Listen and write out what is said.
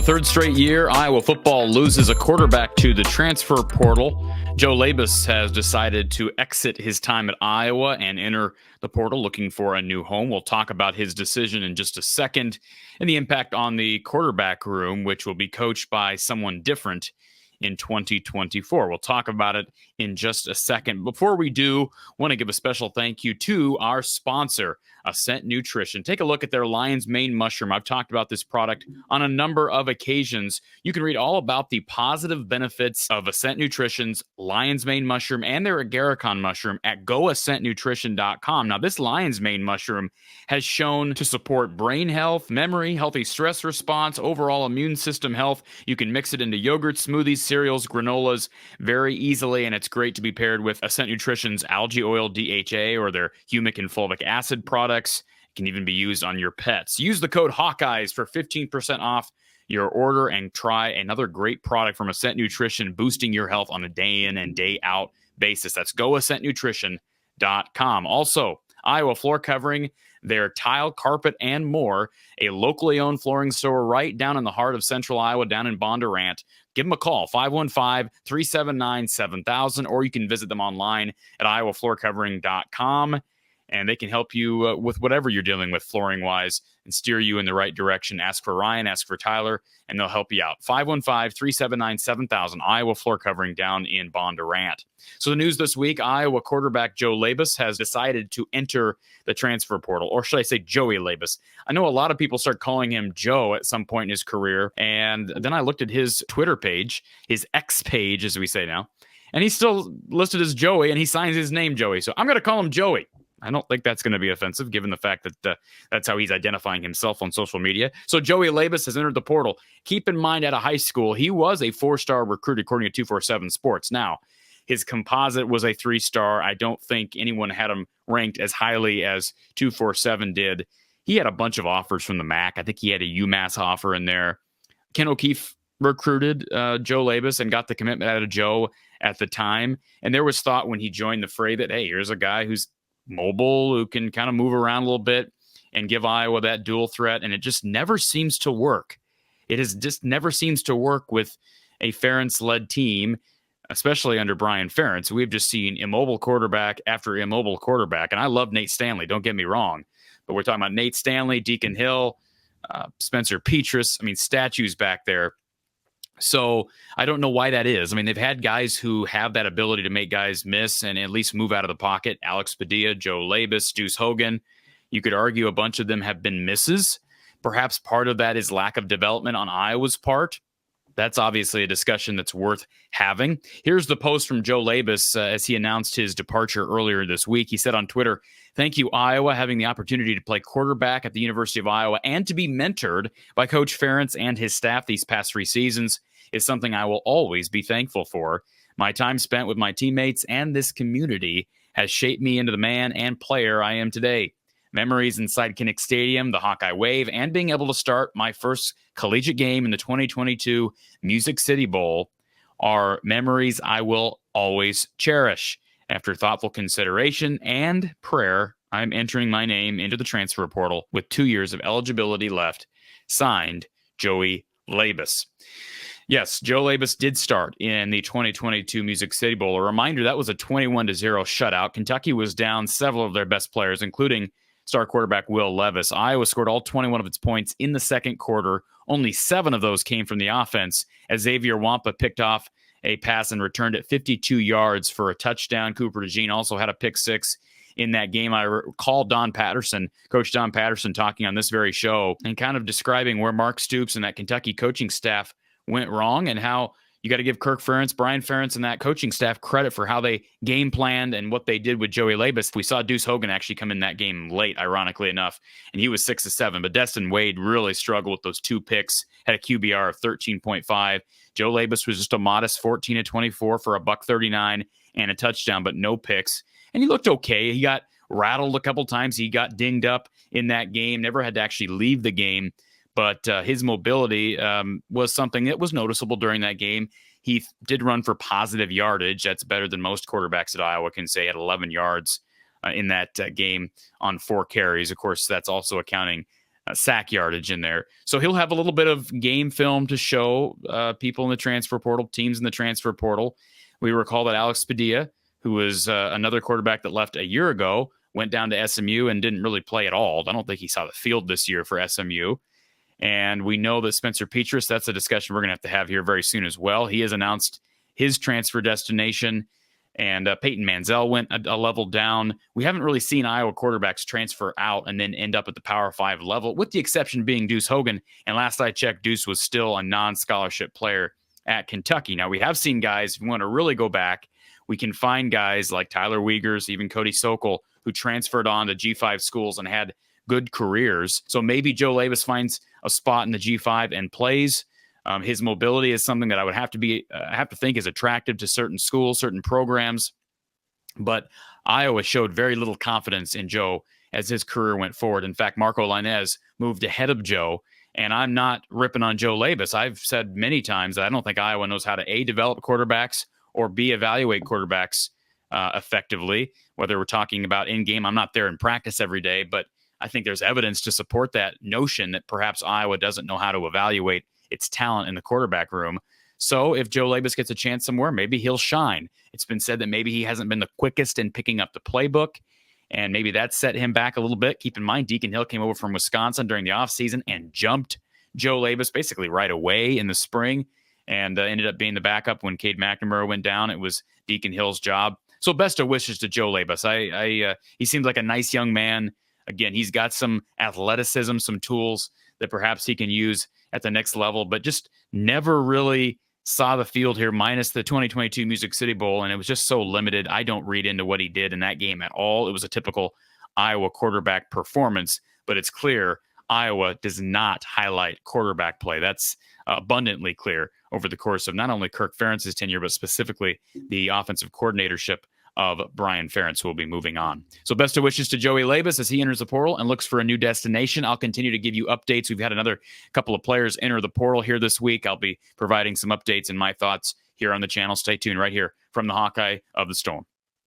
third straight year, Iowa football loses a quarterback to the transfer portal. Joe Labas has decided to exit his time at Iowa and enter the portal looking for a new home. We'll talk about his decision in just a second and the impact on the quarterback room, which will be coached by someone different in 2024. We'll talk about it in just a second. Before we do, I want to give a special thank you to our sponsor, Ascent Nutrition. Take a look at their Lion's Mane mushroom. I've talked about this product on a number of occasions. You can read all about the positive benefits of Ascent Nutrition's Lion's Mane mushroom and their agarikon mushroom at goascentnutrition.com. Now, this Lion's Mane mushroom has shown to support brain health, memory, healthy stress response, overall immune system health. You can mix it into yogurt, smoothies, cereals, granolas very easily, and it's great to be paired with Ascent Nutrition's algae oil DHA or their humic and fulvic acid products. It can even be used on your pets. Use the code Hawkeyes for 15% off your order and try another great product from Ascent Nutrition, boosting your health on a day in and day out basis. That's goascentnutrition.com. Also, Iowa Floor Covering, their tile, carpet, and more, a locally owned flooring store right down in the heart of central Iowa, down in Bondurant. Give them a call, 515-379-7000, or you can visit them online at iowafloorcovering.com. And they can help you with whatever you're dealing with flooring-wise and steer you in the right direction. Ask for Ryan, ask for Tyler, and they'll help you out. 515-379-7000, Iowa Floor Covering down in Bondurant. So the news this week, Iowa quarterback Joe Labas has decided to enter the transfer portal, or should I say Joey Labas. I know a lot of people start calling him Joe at some point in his career, and then I looked at his Twitter page, his X page, as we say now, and he's still listed as Joey, and he signs his name Joey. So I'm going to call him Joey. I don't think that's going to be offensive, given the fact that that's how he's identifying himself on social media. So Joey Labas has entered the portal. Keep in mind, out of high school, he was a 4-star recruit, according to 247 Sports. Now, his composite was a 3-star. I don't think anyone had him ranked as highly as 247 did. He had a bunch of offers from the MAC. I think he had a UMass offer in there. Ken O'Keefe recruited Joe Labas and got the commitment out of Joe at the time. And there was thought when he joined the fray that, hey, here's a guy who's mobile, who can kind of move around a little bit and give Iowa that dual threat. And it just never seems to work. It is just never seems to work with a Ferentz-led team, especially under Brian Ferentz. We've just seen immobile quarterback after immobile quarterback. And I love Nate Stanley, don't get me wrong. But we're talking about Nate Stanley, Deacon Hill, Spencer Petras. I mean, statues back there. So I don't know why that is. I mean, they've had guys who have that ability to make guys miss and at least move out of the pocket. Alex Padilla, Joe Labas, Deuce Hogan. You could argue a bunch of them have been misses. Perhaps part of that is lack of development on Iowa's part. That's obviously a discussion that's worth having. Here's the post from Joe Labas as he announced his departure earlier this week. He said on Twitter, "Thank you, Iowa, having the opportunity to play quarterback at the University of Iowa and to be mentored by Coach Ferentz and his staff these past 3 seasons is something I will always be thankful for. My time spent with my teammates and this community has shaped me into the man and player I am today. Memories inside Kinnick Stadium, the Hawkeye Wave, and being able to start my first collegiate game in the 2022 Music City Bowl are memories I will always cherish. After thoughtful consideration and prayer, I'm entering my name into the transfer portal with 2 years of eligibility left. Signed, Joey Labas." Yes, Joe Labas did start in the 2022 Music City Bowl. A reminder, that was a 21-0 shutout. Kentucky was down several of their best players, including star quarterback Will Levis. Iowa scored all 21 of its points in the second quarter. Only 7 of those came from the offense, as Xavier Wampa picked off a pass and returned it 52 yards for a touchdown. Cooper DeJean also had a pick 6 in that game. I recall Coach Don Patterson, talking on this very show and kind of describing where Mark Stoops and that Kentucky coaching staff went wrong and how you got to give Kirk Ferentz, Brian Ferentz, and that coaching staff credit for how they game planned and what they did with Joey Labas. We saw Deuce Hogan actually come in that game late, ironically enough, and he was 6-7. But Destin Wade really struggled with those 2 picks, had a QBR of 13.5. Joe Labas was just a modest 14-24 for $139 and a touchdown, but no picks. And he looked okay. He got rattled a couple times. He got dinged up in that game, never had to actually leave the game. But his mobility was something that was noticeable during that game. He did run for positive yardage. That's better than most quarterbacks at Iowa can say, at 11 yards in that game on 4 carries. Of course, that's also accounting sack yardage in there. So he'll have a little bit of game film to show people in the transfer portal, teams in the transfer portal. We recall that Alex Padilla, who was another quarterback that left a year ago, went down to SMU and didn't really play at all. I don't think he saw the field this year for SMU. And we know that Spencer Petras, that's a discussion we're going to have here very soon as well. He has announced his transfer destination. And Peyton Manziel went a level down. We haven't really seen Iowa quarterbacks transfer out and then end up at the Power 5 level, with the exception being Deuce Hogan. And last I checked, Deuce was still a non-scholarship player at Kentucky. Now, we have seen guys, if we want to really go back, we can find guys like Tyler Wiegers, even Cody Sokol, who transferred on to G5 schools and had good careers. So maybe Joe Labas finds a spot in the G5 and plays. His mobility is something that I would have to think is attractive to certain schools, certain programs. But Iowa showed very little confidence in Joe as his career went forward. In fact, Marco Lainez moved ahead of Joe. And I'm not ripping on Joe Labas. I've said many times that I don't think Iowa knows how to A, develop quarterbacks, or B, evaluate quarterbacks effectively. Whether we're talking about in-game, I'm not there in practice every day, but I think there's evidence to support that notion that perhaps Iowa doesn't know how to evaluate its talent in the quarterback room. So if Joe Labas gets a chance somewhere, maybe he'll shine. It's been said that maybe he hasn't been the quickest in picking up the playbook, and maybe that set him back a little bit. Keep in mind, Deacon Hill came over from Wisconsin during the offseason and jumped Joe Labas basically right away in the spring, and ended up being the backup when Cade McNamara went down. It was Deacon Hill's job. So best of wishes to Joe Labas. He seems like a nice young man. Again, he's got some athleticism, some tools that perhaps he can use at the next level, but just never really saw the field here, minus the 2022 Music City Bowl, and it was just so limited. I don't read into what he did in that game at all. It was a typical Iowa quarterback performance, but it's clear Iowa does not highlight quarterback play. That's abundantly clear over the course of not only Kirk Ferentz's tenure, but specifically the offensive coordinatorship of Brian Ferentz, who will be moving on. So best of wishes to Joey Labas as he enters the portal and looks for a new destination. I'll continue to give you updates. We've had another couple of players enter the portal here this week. I'll be providing some updates and my thoughts here on the channel. Stay tuned right here from the Hawkeye of the Storm.